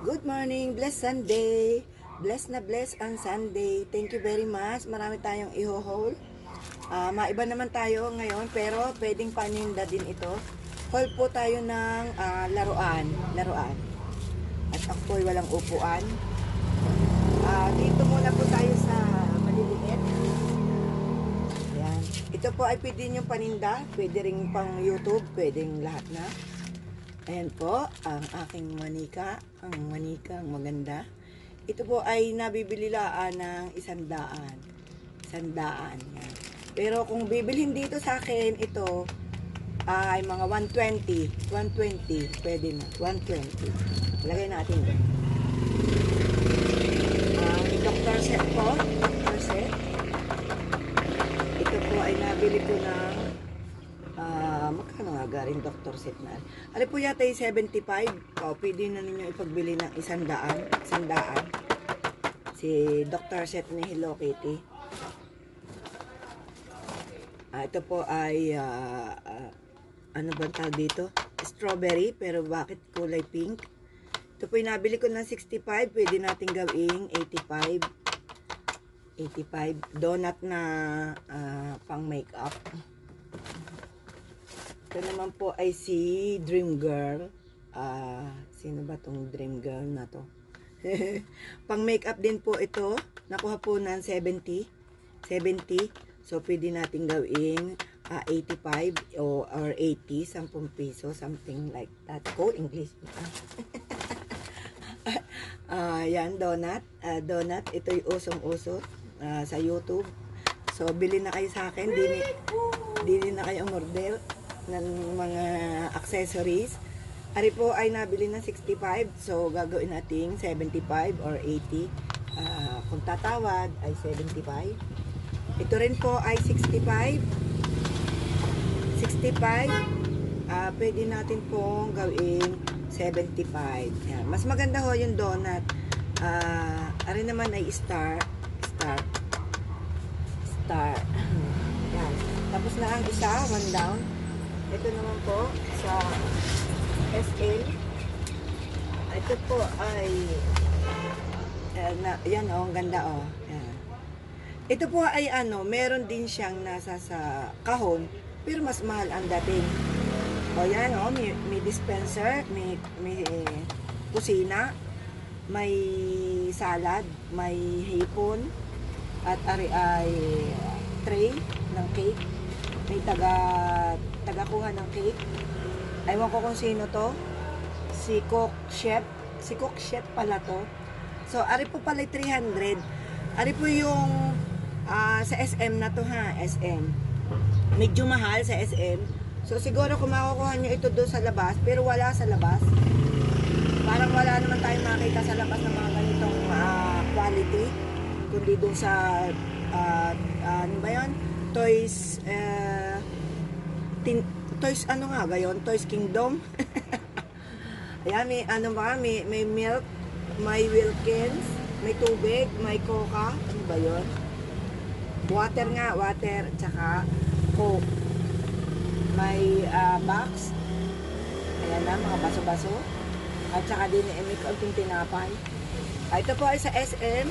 Good morning, blessed Sunday. Blessed na blessed ang Sunday. Thank you very much. Marami tayong iho-haul. Maiba naman tayo ngayon, pero pwedeng paninda din ito. Haul po tayo ng laruan. At ako po'y walang upuan. Dito muna po tayo sa maliliit. Ayan. Ito po ay pwede nyo paninda. Pwede rin pang YouTube. Pwedeng lahat na. Ayan po, ang aking manika. Ang manika, ang maganda. Ito po ay nabibili laan ng 100. 100. Yan. Pero kung bibilhin dito sa akin, ito ay mga 120. 120. Pwede na. 120. Lagay natin ito. Dr. Set po. Dr. Set. Ito po ay nabili ko ng magkano nga galing Dr. Set na. Ano po yata yung 75. Pwede na ninyo ipagbili ng 100. 100. Si Dr. Set ni Hello Kitty. Ito po ay ano bang tawag dito? Strawberry, pero bakit kulay pink? Ito po yung nabili ko ng 65. Pwede natin gawing 85. 85. Donut na pang makeup. Ito naman po ay si Dream Girl. Sino ba tong Dream Girl na to? Pang makeup din po ito. Nakuha po ng 70. 70. So, pwede natin gawing 85 or 80. 10 piso. Something like that. Go English. Yan, donut. Donut. Ito yung usong-uso sa YouTube. So, bili na kayo sa akin. Dili na kayo umorder ng mga accessories. Ari po ay nabili ng 65. So, gagawin natin 75 or 80. Kung tatawad ay 75. Ito rin po ay 65. 65. Pwede natin pong gawin 75. Yan. Mas maganda ho yung donut. Ari naman ay star. Yan. Tapos na ang isa. One down. Ito naman po sa SM. Ito po ay yan ang ganda yan. Ito po ay meron din siyang nasa sa kahon, pero mas mahal ang dating. Yan may dispenser, may kusina, may salad, may hipon, at ari ay tray ng cake. May taga-kuha ng cake. Aywan ko kung sino to. Si Cook Chef. Si Cook Chef pala to. So, ari po pala 300. Ari po yung sa SM na to ha. SM. Medyo mahal sa SM. So, siguro kung makukuha nyo ito doon sa labas, pero wala sa labas. Parang wala naman tayong makita sa labas ng mga ganitong quality. Kundi doon sa ano ba yun? Toys Toys Kingdom. Ayan, may milk, may Wilkins, may tubig, may coca, ano ba yun? Water, tsaka coke. May box. Ayan na, mga baso-baso. At tsaka din may kaunting tinapay. Ito po ay sa SM.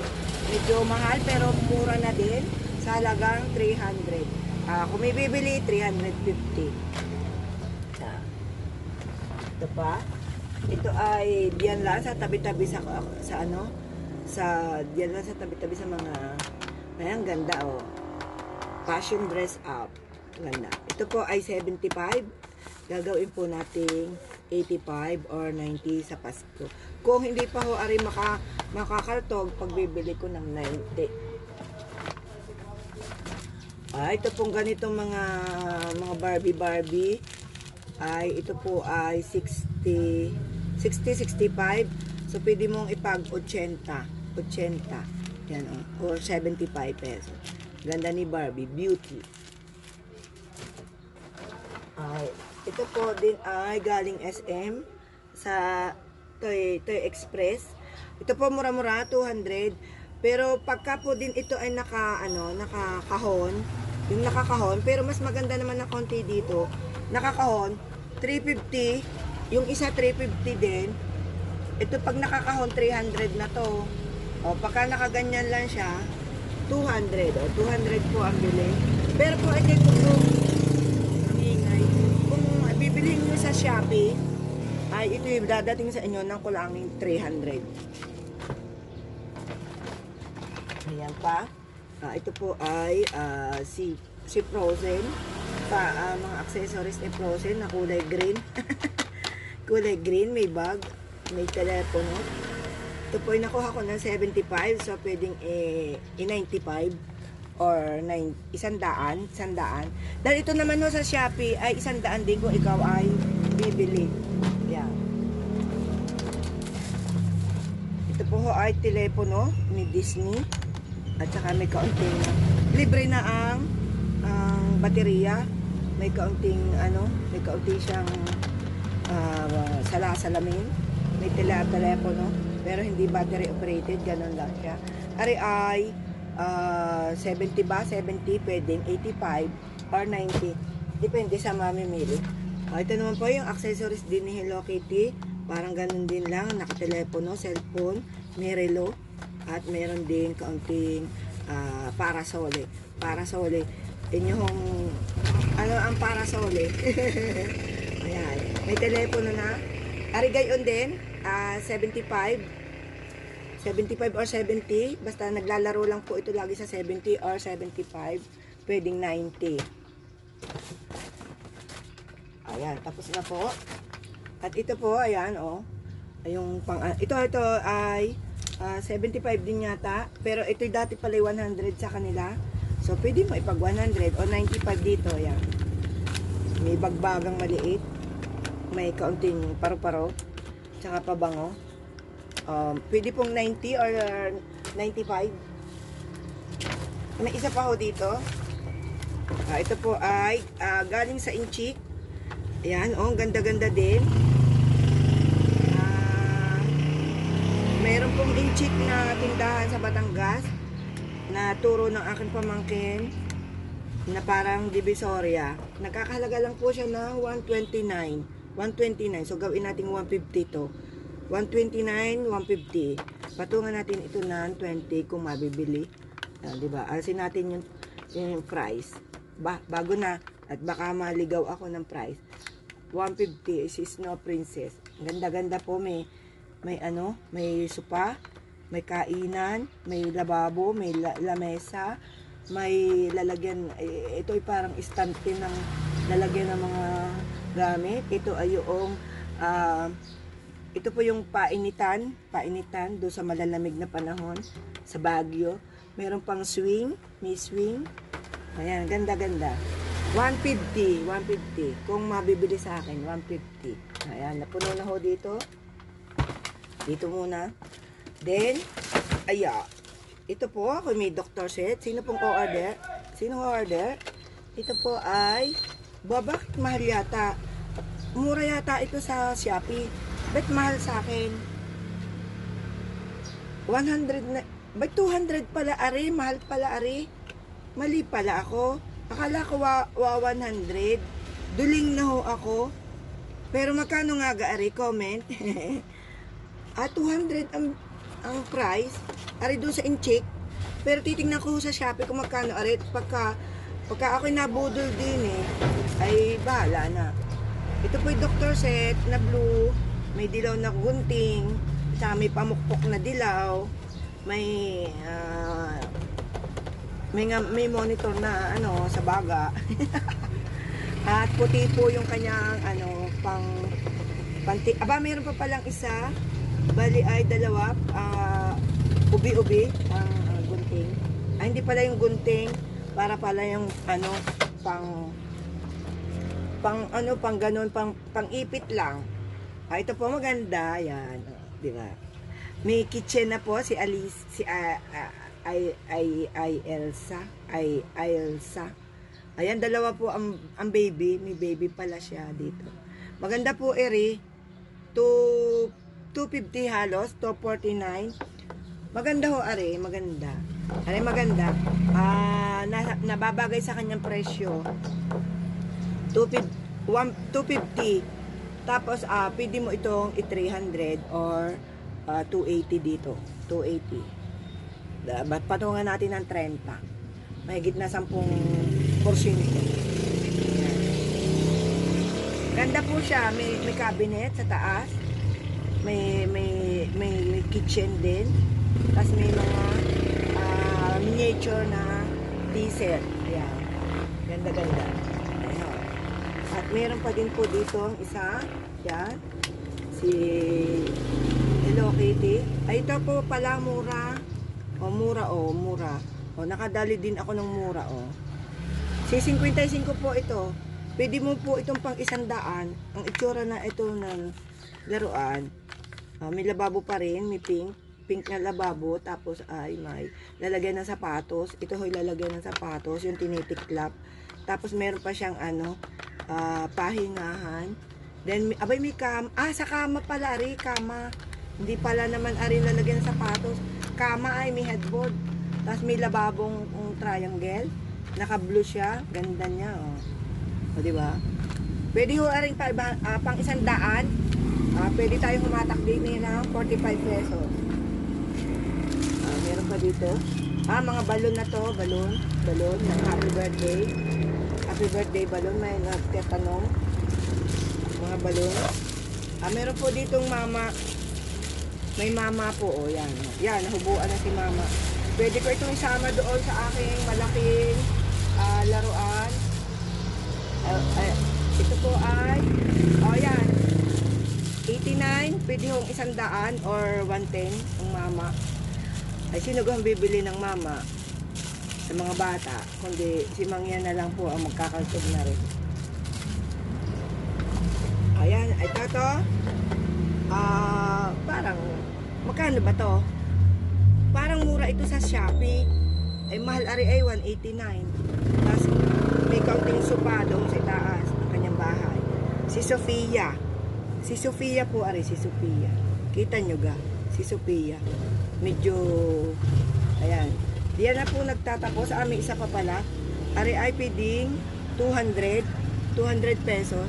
Medyo mahal pero mura na din. Sa halagang 300. Kung may bibili, 350. Ito pa. Ito ay diyan lang sa tabi-tabi sa diyan lang sa tabi-tabi sa mga ayan, ganda fashion dress up. Ganda. Ito po ay 75. Gagawin po nating 85 or 90 sa Pasko. Kung hindi pa ho ari makakaltog, pagbibili ko ng 90. Ito pong ganitong mga Barbie ay ito po ay 60, 65. So pwede mong ipag 80 yan or 75 pesos. Ganda ni Barbie, beauty. Ito po din ay galing SM sa Toy Express. Ito po mura-mura 200. Pero pagka po din ito ay nakakahon, yung nakakahon, pero mas maganda naman na konti dito. Nakakahon 350, yung isa 350 din. Ito pag nakakahon, 300 na to. O, pagka nakaganyan lang siya, 200. O, 200 po ang bili. Pero po, ito po, ang ingay. Kung bibilihin nyo sa Shopee, ay ito yung dadating sa inyo ng kulangin 300. Ayan pa. Ito po ay si Frozen. Mga accessories ni Frozen na kulay green. Kulay green, may bag, may telepono. Ito po ay nakuha ko ng 75, so pwedeng i-95 or 100. Dahil ito naman ho sa Shopee ay 100 din kung ikaw ay bibili. Yan. Ito po ho ay telepono ni Disney at saka may kaunting libre na ang baterya. May kaunting siyang salamin. May telepono pero hindi battery operated, ganun lang siya. Ari ay 70 ba? 70, pwedeng 85 or 90. Depende sa mamimili. Ito naman po yung accessories din ni Hello Kitty. Parang ganun din lang. Nakatelepono, cellphone, may relo. At meron din kaunting parasole. Parasole. Inyong, ano ang parasole? Ayan. May telepono na. Ari gayon din. 75 or 70, basta naglalaro lang po ito lagi sa 70 or 75, pwedeng 90. Ayan, tapos na po. At ito po, ayan, yung ito ay 75 din yata, pero ito dati pala 100 sa kanila. So, pwede mo ipag 100 o 95 dito, ayan. May bagbagang maliit, may kaunting paro-paro, tsaka pabango. Pwede pong 90 or 95. May isa pa ho dito. Ito po ay galing sa Inchik. Ayan, ganda-ganda din. Mayroon pong Inchik na tindahan sa Batangas na turo ng aking pamangkin na parang Divisoria. Nagkakahalaga lang po siya ng 129. So, gawin natin 150 to. 129, 150. Patungan natin ito ng 20 kung mabibili. Diba? Alisin natin yung price. Bago na. At baka maligaw ako ng price. 150 is Snow Princess. Ganda-ganda po. May sopa, may kainan, may lababo, may lamesa, may lalagyan. Ito ay parang istante ng lalagyan ng mga gamit. Ito ay yung ito po yung painitan doon sa malalamig na panahon sa Baguio. Meron pang swing, may swing. Ayan, ganda-ganda. 150 kung mabibili sa akin, 150. Ayan, napuno na ho dito. Dito muna. Then, ito po, ako may doctor set. Sino pong o-order? Sino o-order? Ito po ay, bakit mahal yata? Mura yata ito sa Shopee. Ba't mahal sa akin? 100 na, ba't 200 pala ari? Mahal pala ari? Mali pala ako. Akala ko 100. Duling na ho ako. Pero magkano nga ari? Comment. 200 ang price. Ari doon sa Inchik. Pero titingnan ko sa Shopee kung magkano ari. Pagka ako'y nabudol din ay bahala na. Ito po yung doctor set na blue. May dilaw na gunting, saka may pamukpok na dilaw, may monitor na sa baga. At puti po yung kanyang mayroon pa palang isa. Bali ay dalawa, ubi-ubi ang gunting. Hindi pala yung gunting, para pala yung pang ganon, pang ipit lang. Ito po maganda, yan, di ba? May kitchen na po si Alice, Elsa. Ayan, dalawa po ang baby, may baby pala siya dito. Maganda po eri, 250 halos, 249. Maganda ho ari, maganda. Ari maganda. Nababagay sa kanyang presyo. 250. Tapos, pwede mo itong i-300 or 280 dito. 280. Ba't patungan natin ng 30? Mahigit na 10%. Ayan. Ganda po siya. May cabinet sa taas. May kitchen din. Tapos may mga miniature na diesel. Ayan. Ganda-ganda. Ayan. At meron pa din po dito ang isa. Yan. Si Hello Kitty. Ay, ito po pala mura. Mura. Nakadali din ako ng mura, Si 55 po ito. Pwede mo po itong pang 100. Ang itsura na ito ng laruan. May lababo pa rin. May pink na lababo. Tapos ay may lalagyan ng sapatos. Ito ho'y lalagyan ng sapatos. Yung tinitiklap. Tapos meron pa siyang pahingahan. Then, abay may kama. Sa kama pala, kama. Hindi pala naman lalagyan ng sapatos. Kama ay may headboard. Tapos may lababong triangle. Naka-blue siya. Ganda niya, O, diba? Pwede ho rin pang 100. Pwede tayong humatak din ng 45 pesos. Meron pa dito. Mga balon na to. Balon ng happy birthday. Happy birthday balon. May nagtatanong. Mga balon. Meron po ditong mama. May mama po, yan. Yan, nahubuan na si mama. Pwede ko itong isama doon sa aking malaking laruan. Ito po ay, yan. 89, pwede hong 100 or 110 ang mama. Ay, sino kung bibili ng mama sa mga bata? Kundi si Mangyan na lang po ang magkakaltog na rin. Ayan, ay ito. Parang, magkano ba to? Parang mura ito sa Shopee. Ay, mahal ari ay 189. Tapos, may kaunting sopa doon sa taas ng kanyang bahay. Si Sofia. Si Sofia po, ari, si Sofia. Kita nyo ga? Si Sofia. Medyo, ayan. Diyan na po nagtatapos. May isa pa pala. Ari ay pwedeng 200 pesos.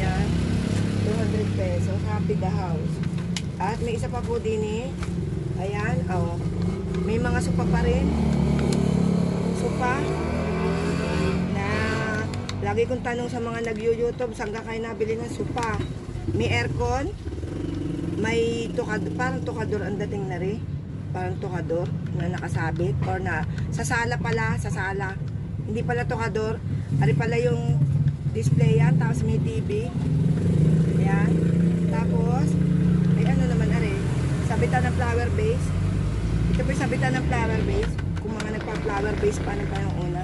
Yan. 200 pesos. Happy the house. At may isa pa po din ayan. May mga sopa pa rin. Sopa. Na lagi kong tanong sa mga nag-YouTube, saan ka kayo nabili ng sopa? May aircon. May tukador. Parang tukador ang dating na rin. Parang tukador na nakasabit. Or na, sa sala pala. Sa sala. Hindi pala tukador. Ari pala yung display yan. Tapos may TV. Ayan. Tapos, ay ano naman ari. Sabitan ng flower base. Ito po yung sabitan ng flower base. Kung mga nagpa-flower base pa na tayong una.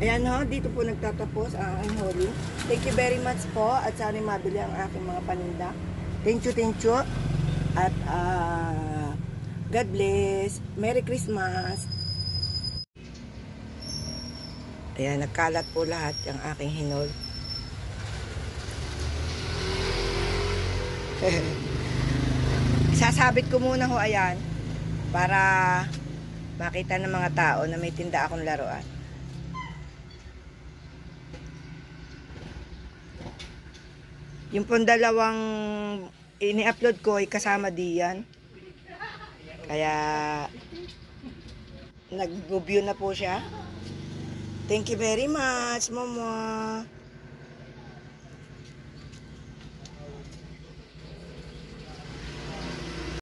Ayan ho, dito po nagtatapos ang Holy. Thank you very much po. At sana mabili ang aking mga paninda. Thank you. At God bless. Merry Christmas. Ayan, nagkalat po lahat yung aking hinol. Sasabit ko muna ho, ayan, para makita ng mga tao na may tinda akong laruan. Yung pong dalawang ini-upload ko ay kasama diyan. Kaya nag-view na po siya. Thank you very much, Momo.